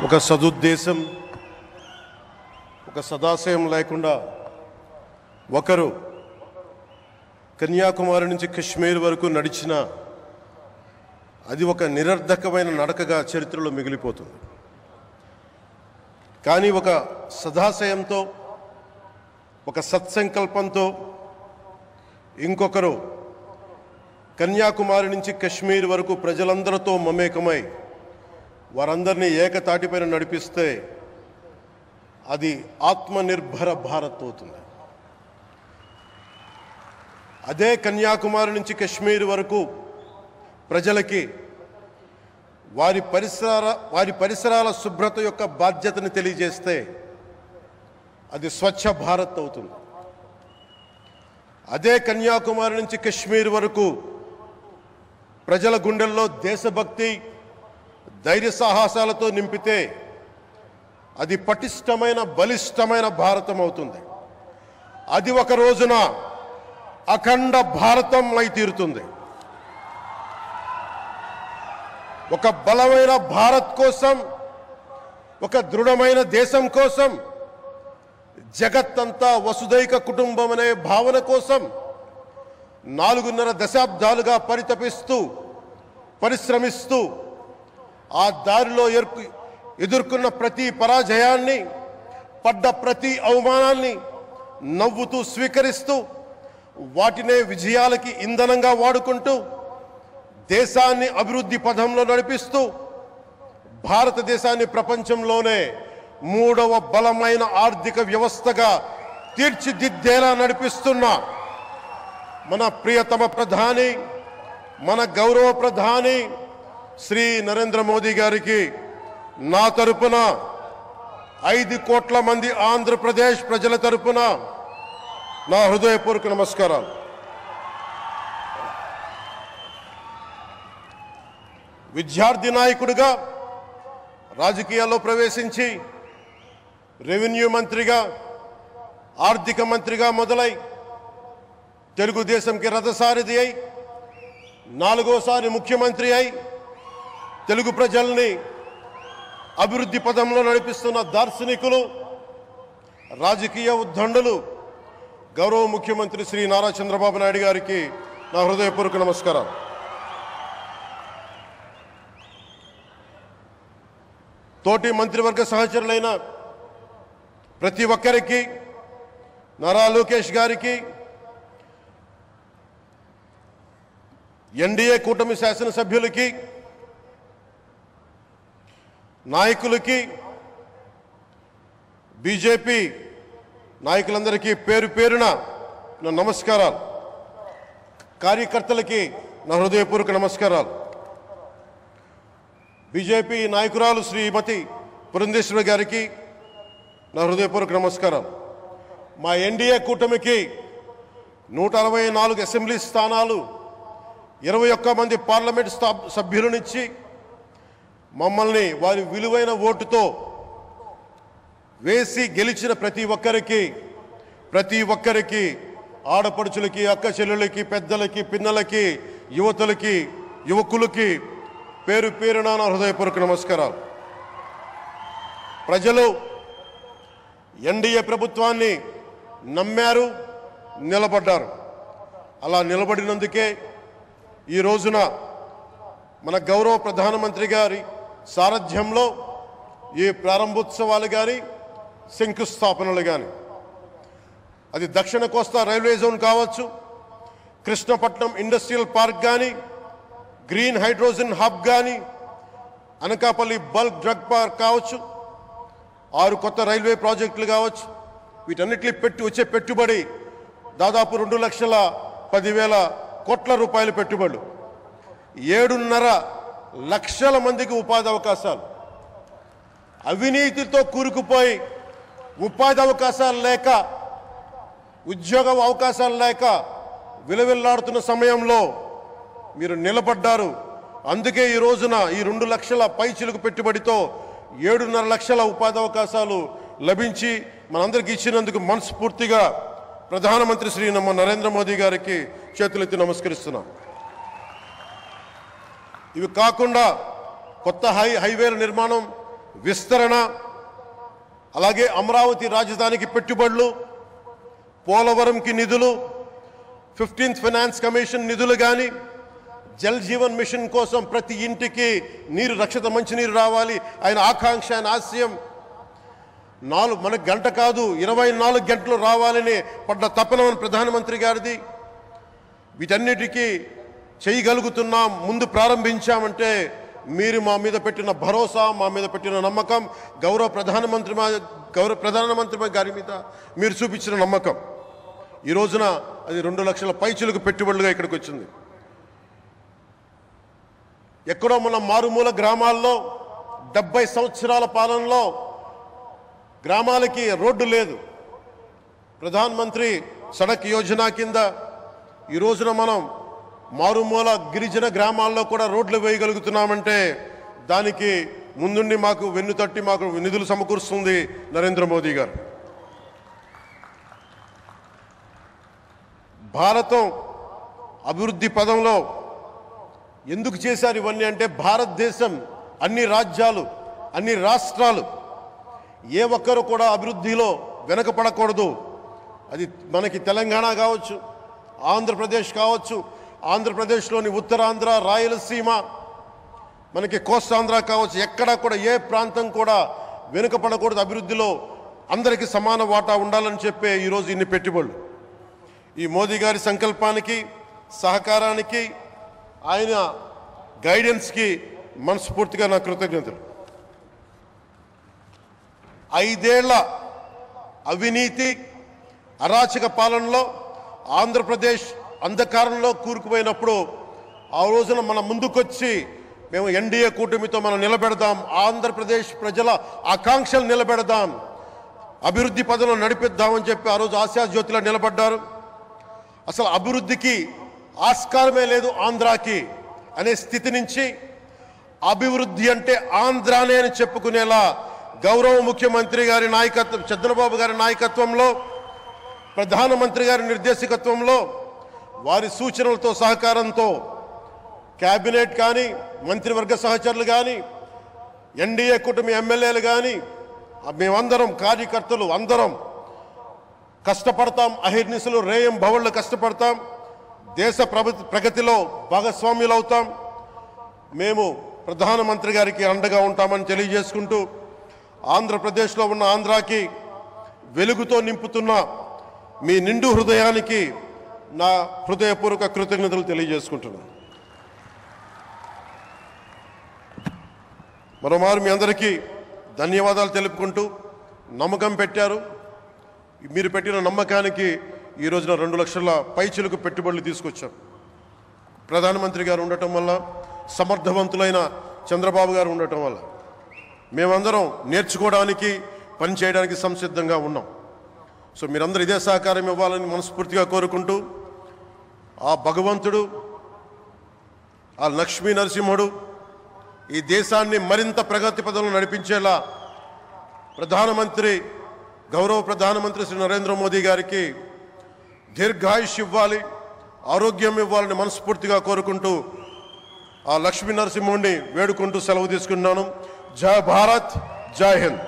ఒక సదుద్దేశం ఒక సదాశయం లేకుండా ఒకరు కన్యాకుమారి నుంచి కశ్మీర్ వరకు నడిచిన అది ఒక నిరర్ధకమైన నడకగా చరిత్రలో మిగిలిపోతుంది. కానీ ఒక సదాశయంతో ఒక సత్సంకల్పంతో ఇంకొకరు కన్యాకుమారి నుంచి కశ్మీర్ వరకు ప్రజలందరితో మమేకమై వారందరినీ ఏకతాటిపైన నడిపిస్తే అది ఆత్మనిర్భర భారత్ అవుతుంది. అదే కన్యాకుమారి నుంచి కశ్మీర్ వరకు ప్రజలకి వారి పరిసరాల శుభ్రత యొక్క బాధ్యతను తెలియజేస్తే అది స్వచ్ఛ భారత్ అవుతుంది. అదే కన్యాకుమారి నుంచి కశ్మీర్ వరకు ప్రజల గుండెల్లో దేశభక్తి ధైర్య సాహసాలతో నింపితే అది పటిష్టమైన బలిష్టమైన భారతం అవుతుంది. అది ఒక రోజున అఖండ భారతం అయి తీరుతుంది. ఒక బలమైన భారత్ కోసం, ఒక దృఢమైన దేశం కోసం, జగత్తంతా వసుదైక కుటుంబం అనే భావన కోసం 4.5 దశాబ్దాలుగా పరిశ్రమిస్తూ ఆ దారిలో ఎదుర్కొన్న ప్రతి పరాజయాన్ని, పడ్డ ప్రతి అవమానాన్ని నవ్వుతూ స్వీకరిస్తూ వాటినే విజయాలకి ఇంధనంగా వాడుకుంటూ దేశాన్ని అభివృద్ధి పథంలో నడిపిస్తూ భారతదేశాన్ని ప్రపంచంలోనే 3వ బలమైన ఆర్థిక వ్యవస్థగా తీర్చిదిద్దేలా నడిపిస్తున్న మన ప్రియతమ ప్రధాని, మన గౌరవ ప్రధాని శ్రీ నరేంద్ర మోదీ గారికి నా తరపున 5 కోట్ల మంది ఆంధ్రప్రదేశ్ ప్రజల తరపున నా హృదయపూర్వక నమస్కారాలు. విద్యార్థి నాయకుడిగా రాజకీయాల్లో ప్రవేశించి రెవెన్యూ మంత్రిగా, ఆర్థిక మంత్రిగా మొదలై తెలుగుదేశంకి రథసారథి అయి 4వసారి ముఖ్యమంత్రి అయి తెలుగు ప్రజల్ని అభివృద్ధి పదంలో నడిపిస్తున్న దార్శనికులు, రాజకీయ ఉద్దండులు గౌరవ ముఖ్యమంత్రి శ్రీ నారా చంద్రబాబు నాయుడు గారికి నా హృదయపూర్వక నమస్కారాలు. తోటి మంత్రివర్గ సహచరులైన ప్రతి ఒక్కరికి, నారా లోకేష్ గారికి, ఎన్డీఏ కూటమి శాసనసభ్యులకి, నాయకులకి, బీజేపీ నాయకులందరికీ పేరు పేరున నా నమస్కారాలు. కార్యకర్తలకి నా హృదయపూర్వక నమస్కారాలు. బీజేపీ నాయకురాలు శ్రీమతి పురంధేశ్వరి గారికి నా హృదయపూర్వక నమస్కారం. మా ఎన్డీఏ కూటమికి 164 అసెంబ్లీ స్థానాలు, 21 మంది పార్లమెంట్ సభ్యులనిచ్చి మమ్మల్ని వారి విలువైన ఓటుతో వేసి గెలిచిన ప్రతి ఒక్కరికి ఆడపడుచులకి, అక్క చెల్లెలకి, పెద్దలకి, పిన్నలకి, యువతులకి, యువకులకి పేరు పేరున నా హృదయపూర్వక నమస్కారాలు. ప్రజలు ఎన్డీఏ ప్రభుత్వాన్ని నమ్మారు, నిలబడ్డారు. అలా నిలబడినందుకే ఈ రోజున మన గౌరవ ప్రధానమంత్రి గారి సారథ్యంలో ఈ ప్రారంభోత్సవాలు కానీ, శంకుస్థాపనలు కానీ, అది దక్షిణ కోస్తా రైల్వే జోన్ కావచ్చు, కృష్ణపట్నం ఇండస్ట్రియల్ పార్క్ కానీ, గ్రీన్ హైడ్రోజన్ హబ్ కానీ, అనకాపల్లి బల్క్ డ్రగ్ పార్క్ కావచ్చు, 6 కొత్త రైల్వే ప్రాజెక్టులు కావచ్చు, వీటన్నిటిని వచ్చే పెట్టుబడి దాదాపు 2,10,000 కోట్ల రూపాయల పెట్టుబడులు, 7.5 లక్షల మందికి ఉపాధి అవకాశాలు. అవినీతితో కూరుకుపోయి ఉపాధి అవకాశాలు లేక, ఉద్యోగ అవకాశాలు లేక విలవిల్లాడుతున్న సమయంలో మీరు నిలబడ్డారు. అందుకే ఈ రోజున ఈ 2 లక్షల పైచిలుకు పెట్టుబడితో 7.5 లక్షల ఉపాధి అవకాశాలు లభించి మనందరికీ ఇచ్చినందుకు మనస్ఫూర్తిగా ప్రధానమంత్రి శ్రీ నరేంద్ర మోదీ గారికి చేతులెత్తి నమస్కరిస్తున్నాం. ఇవి కాకుండా కొత్త హైవేల నిర్మాణం విస్తరణ, అలాగే అమరావతి రాజధానికి పెట్టుబడులు, పోలవరంకి నిధులు, 15th ఫైనాన్స్ కమిషన్ నిధులు కానీ, జల్ జీవన్ మిషన్ కోసం ప్రతి ఇంటికి నీరు, రక్షిత మంచినీరు రావాలి ఆయన ఆకాంక్ష, ఆయన ఆశయం. మనకు గంట కాదు 24 గంటలు రావాలని పడ్డ తపన ప్రధానమంత్రి గారిది. వీటన్నిటికీ చేయగలుగుతున్నాం, ముందు ప్రారంభించామంటే మీరు మా మీద పెట్టిన భరోసా, మా మీద పెట్టిన నమ్మకం, గౌరవ ప్రధానమంత్రి గారి మీద మీరు చూపించిన నమ్మకం. ఈ రోజున అది 2 లక్షల పైచులకు పెట్టుబడులుగా ఇక్కడికి వచ్చింది. ఎక్కడో మన మారుమూల గ్రామాల్లో 70 సంవత్సరాల పాలనలో గ్రామాలకి రోడ్డు లేదు. ప్రధానమంత్రి సడక్ యోజన కింద ఈ రోజున మనం మారుమూల గిరిజన గ్రామాల్లో కూడా రోడ్లు వేయగలుగుతున్నామంటే దానికి ముందుండి మాకు వెన్నుతట్టి మాకు నిధులు సమకూరుస్తుంది నరేంద్ర మోదీ గారు. భారతం అభివృద్ధి పదంలో ఎందుకు చేశారు ఇవన్నీ అంటే, భారతదేశం అన్ని రాజ్యాలు, అన్ని రాష్ట్రాలు ఏ ఒక్కరు కూడా అభివృద్ధిలో వెనకపడకూడదు. అది మనకి తెలంగాణ కావచ్చు, ఆంధ్రప్రదేశ్ కావచ్చు, ఆంధ్రప్రదేశ్లోని ఉత్తరాంధ్ర, రాయలసీమ, మనకి కోస్తాంధ్ర కావచ్చు, ఎక్కడా కూడా ఏ ప్రాంతం కూడా వెనుకపడకూడదు. అభివృద్ధిలో అందరికీ సమాన వాటా ఉండాలని చెప్పే ఈరోజు ఇన్ని పెట్టుబడులు. ఈ మోదీ గారి సంకల్పానికి, సహకారానికి, ఆయన గైడెన్స్కి మనస్ఫూర్తిగా నా కృతజ్ఞతలు. 5 ఏళ్ల అవినీతి అరాచక పాలనలో ఆంధ్రప్రదేశ్ అంధకారంలో కూరుకుపోయినప్పుడు ఆ రోజున మన ముందుకొచ్చి మేము ఎన్డీఏ కూటమితో మనం నిలబెడదాం, ఆంధ్రప్రదేశ్ ప్రజల ఆకాంక్షలు నిలబెడదాం, అభివృద్ధి పదంలో నడిపిద్దామని చెప్పి ఆ రోజు ఆశాజ్యోతిలో నిలబడ్డారు. అసలు అభివృద్ధికి ఆస్కారమే లేదు ఆంధ్రాకి అనే స్థితి నుంచి అభివృద్ధి అంటే ఆంధ్రానే అని చెప్పుకునేలా గౌరవ ముఖ్యమంత్రి గారి నాయకత్వం, చంద్రబాబు గారి నాయకత్వంలో, ప్రధానమంత్రి గారి నిర్దేశకత్వంలో, వారి సూచనలతో సహకారంతో క్యాబినెట్ కానీ, మంత్రివర్గ సహచరులు కానీ, ఎన్డీఏ కూటమి ఎమ్మెల్యేలు కానీ, మేమందరం కార్యకర్తలు అందరం కష్టపడతాం. అహిర్నిశలు రేయం భవళ్ళు కష్టపడతాం. దేశ ప్రగతిలో భాగస్వామ్యులు అవుతాం. మేము ప్రధానమంత్రి గారికి అండగా ఉంటామని తెలియజేసుకుంటూ, ఆంధ్రప్రదేశ్లో ఉన్న ఆంధ్రాకి వెలుగుతో నింపుతున్న మీ నిండు హృదయానికి నా హృదయపూర్వక కృతజ్ఞతలు తెలియజేసుకుంటున్నాను. మరోమారు మీ అందరికీ ధన్యవాదాలు తెలుపుకుంటూ, నమ్మకం పెట్టారు. మీరు పెట్టిన నమ్మకానికి ఈ రోజున 2 లక్షల పైచిలకు పెట్టుబడులు తీసుకొచ్చారు. ప్రధానమంత్రి గారు ఉండటం వల్ల, సమర్థవంతులైన చంద్రబాబు గారు ఉండటం వల్ల మేమందరం నేర్చుకోవడానికి, పనిచేయడానికి సంసిద్ధంగా ఉన్నాం. సో మీరందరూ ఇదే సహకారం ఇవ్వాలని మనస్ఫూర్తిగా కోరుకుంటూ, ఆ భగవంతుడు, ఆ లక్ష్మీ నరసింహుడు ఈ దేశాన్ని మరింత ప్రగతి పదంలో నడిపించేలా గౌరవ ప్రధానమంత్రి శ్రీ నరేంద్ర మోదీ గారికి దీర్ఘాయుష్ ఇవ్వాలి, ఆరోగ్యం ఇవ్వాలని మనస్ఫూర్తిగా కోరుకుంటూ, ఆ లక్ష్మీ నరసింహుడిని వేడుకుంటూ సెలవు తీసుకున్నాను. జై భారత్, జై హింద్.